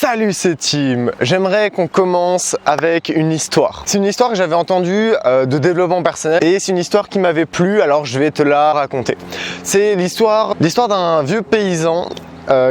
Salut, c'est Tim. J'aimerais qu'on commence avec une histoire. C'est une histoire que j'avais entendue de développement personnel et c'est une histoire qui m'avait plu, alors je vais te la raconter. C'est l'histoire d'un vieux paysan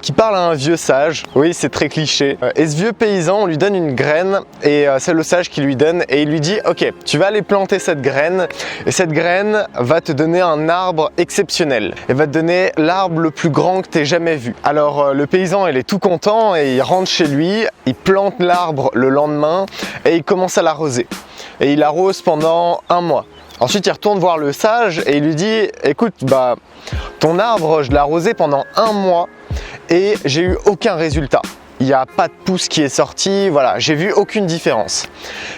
qui parle à un vieux sage. Oui, c'est très cliché. Et ce vieux paysan, on lui donne une graine et c'est le sage qui lui donne et il lui dit ok, tu vas aller planter cette graine et cette graine va te donner un arbre exceptionnel. Elle va te donner l'arbre le plus grand que tu aies jamais vu. Alors le paysan, il est tout content et il rentre chez lui, il plante l'arbre le lendemain et il commence à l'arroser. Et il arrose pendant un mois. Ensuite, il retourne voir le sage et il lui dit écoute, ton arbre, je l'ai arrosé pendant un mois et j'ai eu aucun résultat. Il n'y a pas de pouce qui est sorti, voilà, j'ai vu aucune différence.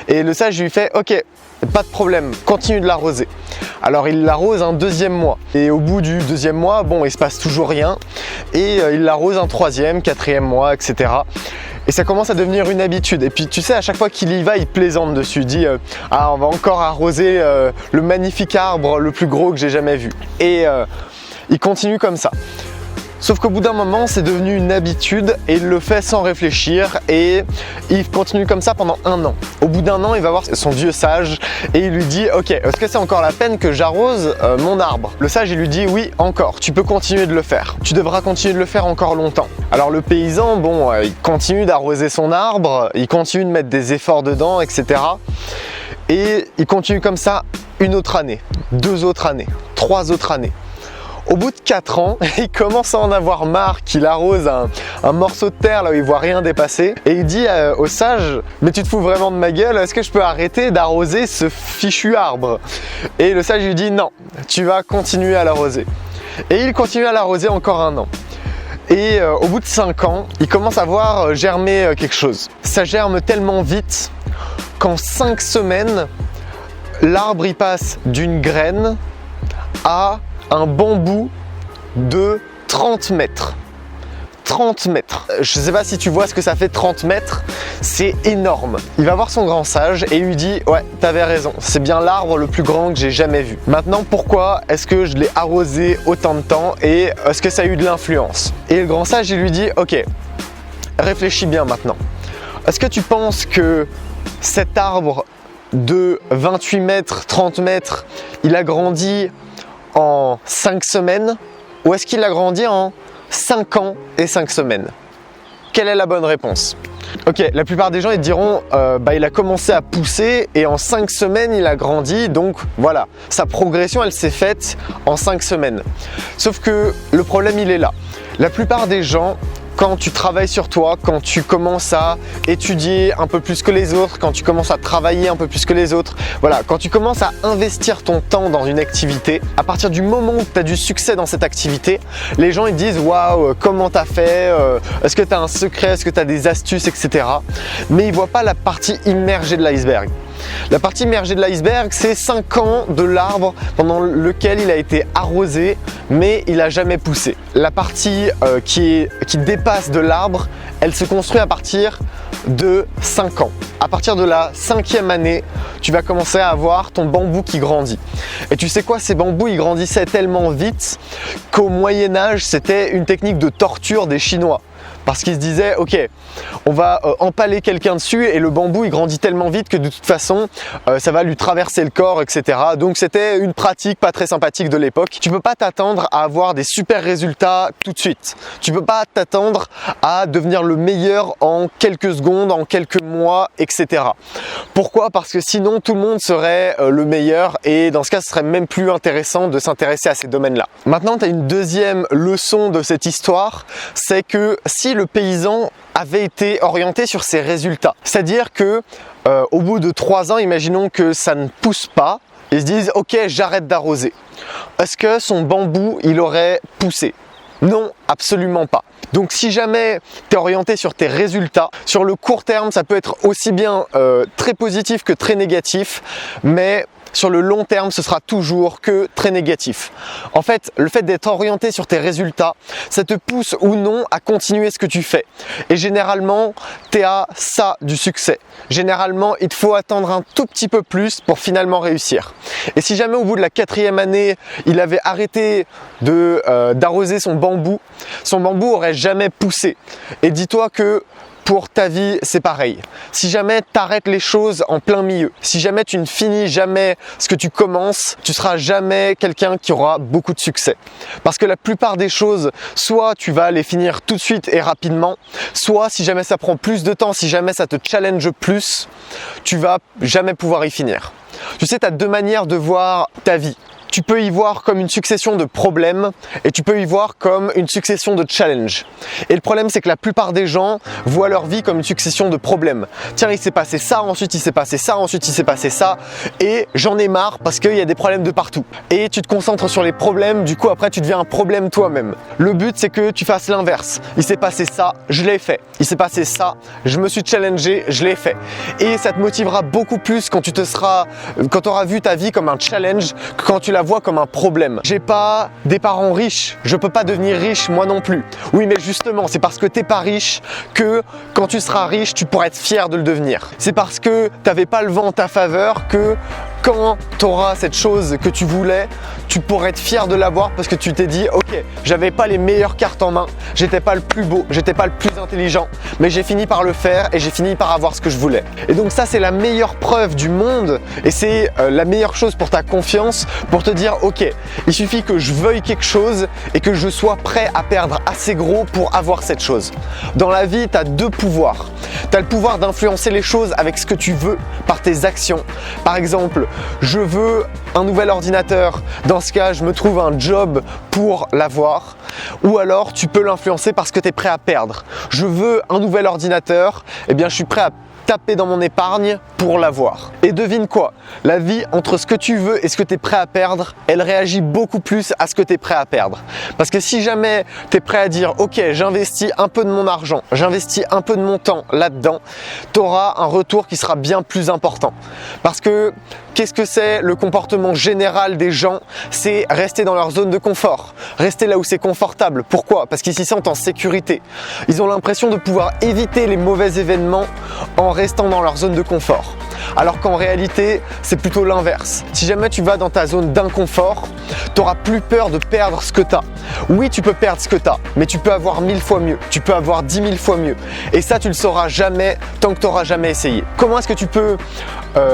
Et le sage lui fait ok, pas de problème, continue de l'arroser. Alors il l'arrose un deuxième mois et au bout du deuxième mois, bon, il se passe toujours rien et il l'arrose un troisième, quatrième mois, etc. Et ça commence à devenir une habitude. Et puis tu sais, à chaque fois qu'il y va, il plaisante dessus. Il dit ah, on va encore arroser le magnifique arbre le plus gros que j'ai jamais vu. Et il continue comme ça. Sauf qu'au bout d'un moment, c'est devenu une habitude et il le fait sans réfléchir et il continue comme ça pendant un an. Au bout d'un an, il va voir son vieux sage et il lui dit ok, est-ce que c'est encore la peine que j'arrose mon arbre? Le sage, il lui dit oui, encore, tu peux continuer de le faire. Tu devras continuer de le faire encore longtemps. Alors le paysan, bon, il continue d'arroser son arbre, il continue de mettre des efforts dedans, etc. Et il continue comme ça une autre année, 2 autres années, 3 autres années. Au bout de 4 ans, il commence à en avoir marre qu'il arrose un morceau de terre là où il voit rien dépasser et il dit au sage mais tu te fous vraiment de ma gueule, est-ce que je peux arrêter d'arroser ce fichu arbre? Et le sage lui dit non, tu vas continuer à l'arroser. Et il continue à l'arroser encore un an. Et au bout de 5 ans, il commence à voir germer quelque chose. Ça germe tellement vite qu'en 5 semaines, l'arbre il passe d'une graine à un bambou de 30 mètres. 30 mètres. Je ne sais pas si tu vois ce que ça fait 30 mètres, c'est énorme. Il va voir son grand sage et il lui dit ouais, t'avais raison, c'est bien l'arbre le plus grand que j'ai jamais vu. Maintenant, pourquoi est-ce que je l'ai arrosé autant de temps et est-ce que ça a eu de l'influence? Et le grand sage, il lui dit ok, réfléchis bien maintenant. Est-ce que tu penses que cet arbre de 28 mètres, 30 mètres, il a grandi en 5 semaines ou est-ce qu'il a grandi en 5 ans et 5 semaines? Quelle est la bonne réponse? Ok, la plupart des gens ils te diront il a commencé à pousser et en 5 semaines il a grandi, donc voilà, sa progression elle s'est faite en 5 semaines. Sauf que le problème il est là. La plupart des gens, quand tu travailles sur toi, quand tu commences à étudier un peu plus que les autres, quand tu commences à travailler un peu plus que les autres, voilà, quand tu commences à investir ton temps dans une activité, à partir du moment où tu as du succès dans cette activité, les gens ils disent waouh, comment t'as fait, est-ce que tu as un secret, est-ce que tu as des astuces, etc. Mais ils ne voient pas la partie immergée de l'iceberg. La partie immergée de l'iceberg, c'est 5 ans de l'arbre pendant lequel il a été arrosé, mais il n'a jamais poussé. La partie qui dépasse de l'arbre, elle se construit à partir de 5 ans. À partir de la 5e année, tu vas commencer à avoir ton bambou qui grandit. Et tu sais quoi, ces bambous, ils grandissaient tellement vite qu'au Moyen-Âge, c'était une technique de torture des Chinois. Parce qu'ils se disaient ok, on va empaler quelqu'un dessus et le bambou il grandit tellement vite que de toute façon ça va lui traverser le corps, etc. Donc c'était une pratique pas très sympathique de l'époque. Tu peux pas t'attendre à avoir des super résultats tout de suite. Tu peux pas t'attendre à devenir le meilleur en quelques secondes, en quelques mois, etc. Pourquoi? Parce que sinon tout le monde serait le meilleur et dans ce cas ce serait même plus intéressant de s'intéresser à ces domaines-là. Maintenant tu as une deuxième leçon de cette histoire, c'est que si le paysan avait été orienté sur ses résultats, c'est-à-dire que au bout de 3 ans, imaginons que ça ne pousse pas, ils se disent ok, j'arrête d'arroser. Est-ce que son bambou il aurait poussé? Non, absolument pas. Donc si jamais tu es orienté sur tes résultats, sur le court terme, ça peut être aussi bien très positif que très négatif, mais sur le long terme, ce sera toujours que très négatif. En fait, le fait d'être orienté sur tes résultats, ça te pousse ou non à continuer ce que tu fais. Et généralement, tu es à ça du succès. Généralement, il te faut attendre un tout petit peu plus pour finalement réussir. Et si jamais au bout de la 4e année, il avait arrêté d'arroser son bambou aurait jamais poussé. Et dis-toi que pour ta vie, c'est pareil. Si jamais tu arrêtes les choses en plein milieu, si jamais tu ne finis jamais ce que tu commences, tu seras jamais quelqu'un qui aura beaucoup de succès. Parce que la plupart des choses, soit tu vas les finir tout de suite et rapidement, soit si jamais ça prend plus de temps, si jamais ça te challenge plus, tu vas jamais pouvoir y finir. Tu sais, tu as deux manières de voir ta vie. Tu peux y voir comme une succession de problèmes et tu peux y voir comme une succession de challenges. Et le problème, c'est que la plupart des gens voient leur vie comme une succession de problèmes. Tiens, il s'est passé ça, ensuite il s'est passé ça, ensuite il s'est passé ça et j'en ai marre parce qu'il y a des problèmes de partout. Et tu te concentres sur les problèmes, du coup après tu deviens un problème toi-même. Le but, c'est que tu fasses l'inverse. Il s'est passé ça, je l'ai fait. Il s'est passé ça, je me suis challengé, je l'ai fait. Et ça te motivera beaucoup plus quand tu auras vu ta vie comme un challenge que quand tu la vois comme un problème. J'ai pas des parents riches, je peux pas devenir riche moi non plus. Oui, mais justement, c'est parce que t'es pas riche que quand tu seras riche, tu pourras être fier de le devenir. C'est parce que t'avais pas le vent en ta faveur que quand tu auras cette chose que tu voulais, tu pourrais être fier de l'avoir parce que tu t'es dit ok, j'avais pas les meilleures cartes en main, j'étais pas le plus beau, j'étais pas le plus intelligent, mais j'ai fini par le faire et j'ai fini par avoir ce que je voulais. Et donc ça, c'est la meilleure preuve du monde et c'est la meilleure chose pour ta confiance, pour te dire ok, il suffit que je veuille quelque chose et que je sois prêt à perdre assez gros pour avoir cette chose. Dans la vie, tu as deux pouvoirs. Tu as le pouvoir d'influencer les choses avec ce que tu veux par tes actions. Par exemple, je veux un nouvel ordinateur. Dans ce cas, je me trouve un job pour l'avoir. Ou alors, tu peux l'influencer parce que tu es prêt à perdre. Je veux un nouvel ordinateur. Eh bien, je suis prêt à taper dans mon épargne pour l'avoir. Et devine quoi? La vie, entre ce que tu veux et ce que tu es prêt à perdre, elle réagit beaucoup plus à ce que tu es prêt à perdre. Parce que si jamais tu es prêt à dire ok, j'investis un peu de mon argent, j'investis un peu de mon temps là-dedans, tu auras un retour qui sera bien plus important. Parce que qu'est-ce que c'est le comportement général des gens? C'est rester dans leur zone de confort, rester là où c'est confortable. Pourquoi? Parce qu'ils s'y sentent en sécurité. Ils ont l'impression de pouvoir éviter les mauvais événements en restant dans leur zone de confort. Alors qu'en réalité, c'est plutôt l'inverse. Si jamais tu vas dans ta zone d'inconfort, tu n'auras plus peur de perdre ce que tu as. Oui, tu peux perdre ce que tu as, mais tu peux avoir 1000 fois mieux, tu peux avoir 10 000 fois mieux. Et ça, tu ne le sauras jamais tant que tu n'auras jamais essayé. Comment est-ce que tu peux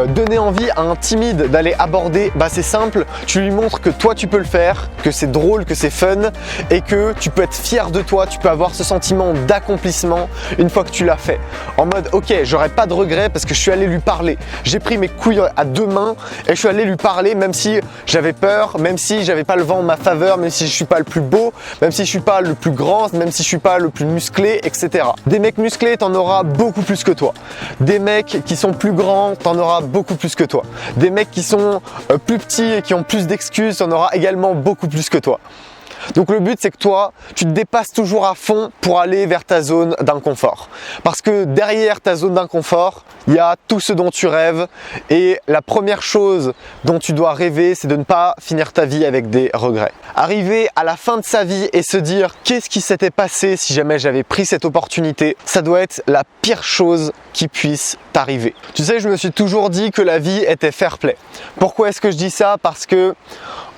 donner envie à un timide d'aller aborder? Bah, c'est simple, tu lui montres que toi tu peux le faire, que c'est drôle, que c'est fun et que tu peux être fier de toi, tu peux avoir ce sentiment d'accomplissement une fois que tu l'as fait. En mode ok, j'aurais pas de regrets parce que je suis allé lui parler. J'ai pris mes couilles à deux mains et je suis allé lui parler même si j'avais peur, même si j'avais pas le vent en ma faveur, même si je suis pas le plus beau, même si je suis pas le plus grand, même si je suis pas le plus musclé, etc. Des mecs musclés, t'en auras beaucoup plus que toi. Des mecs qui sont plus grands, t'en auras beaucoup plus que toi. Des mecs qui sont plus petits et qui ont plus d'excuses, t'en auras également beaucoup plus que toi. Donc le but, c'est que toi, tu te dépasses toujours à fond pour aller vers ta zone d'inconfort. Parce que derrière ta zone d'inconfort, il y a tout ce dont tu rêves. Et la première chose dont tu dois rêver, c'est de ne pas finir ta vie avec des regrets. Arriver à la fin de sa vie et se dire qu'est-ce qui s'était passé si jamais j'avais pris cette opportunité, ça doit être la pire chose qui puisse t'arriver. Tu sais, je me suis toujours dit que la vie était fair play. Pourquoi est-ce que je dis ça? Parce que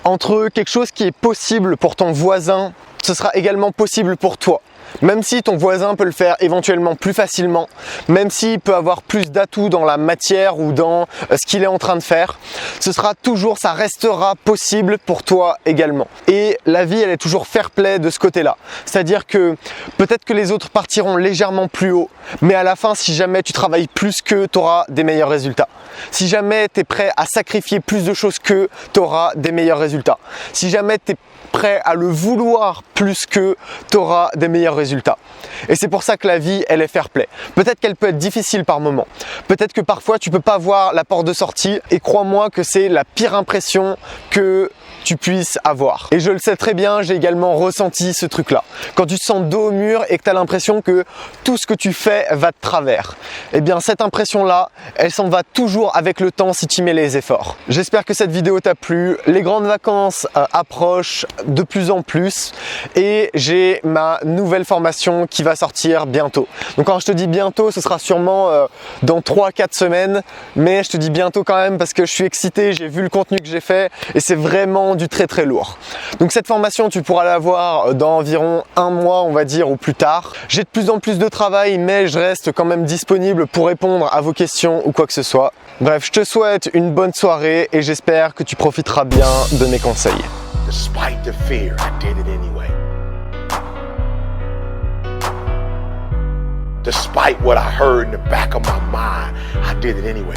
entre quelque chose qui est possible pour ton voisin, ce sera également possible pour toi. Même si ton voisin peut le faire éventuellement plus facilement, même s'il peut avoir plus d'atouts dans la matière ou dans ce qu'il est en train de faire, ça restera possible pour toi également. Et la vie, elle est toujours fair play de ce côté-là. C'est-à-dire que peut-être que les autres partiront légèrement plus haut, mais à la fin, si jamais tu travailles plus qu'eux, tu auras des meilleurs résultats. Si jamais tu es prêt à sacrifier plus de choses qu'eux, tu auras des meilleurs résultats. Si jamais tu es prêt à le vouloir plus qu'eux, tu auras des meilleurs résultats. Et c'est pour ça que la vie, elle est fair play. Peut-être qu'elle peut être difficile par moments. Peut-être que parfois tu peux pas voir la porte de sortie et crois-moi que c'est la pire impression que tu puisses avoir. Et je le sais très bien, j'ai également ressenti ce truc-là. Quand tu te sens dos au mur et que tu as l'impression que tout ce que tu fais va de travers, eh bien cette impression-là, elle s'en va toujours avec le temps si tu mets les efforts. J'espère que cette vidéo t'a plu. Les grandes vacances approchent. de plus en plus et j'ai ma nouvelle formation qui va sortir bientôt. Donc quand je te dis bientôt, ce sera sûrement dans 3-4 semaines, mais je te dis bientôt quand même parce que je suis excité, j'ai vu le contenu que j'ai fait et c'est vraiment du très très lourd. Donc cette formation, tu pourras la voir dans environ un mois, on va dire, ou plus tard. J'ai de plus en plus de travail, mais je reste quand même disponible pour répondre à vos questions ou quoi que ce soit. Bref, je te souhaite une bonne soirée et j'espère que tu profiteras bien de mes conseils. Despite the fear, I did it anyway. Despite what I heard in the back of my mind, I did it anyway.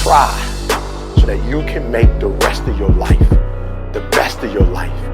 Try so that you can make the rest of your life the best of your life.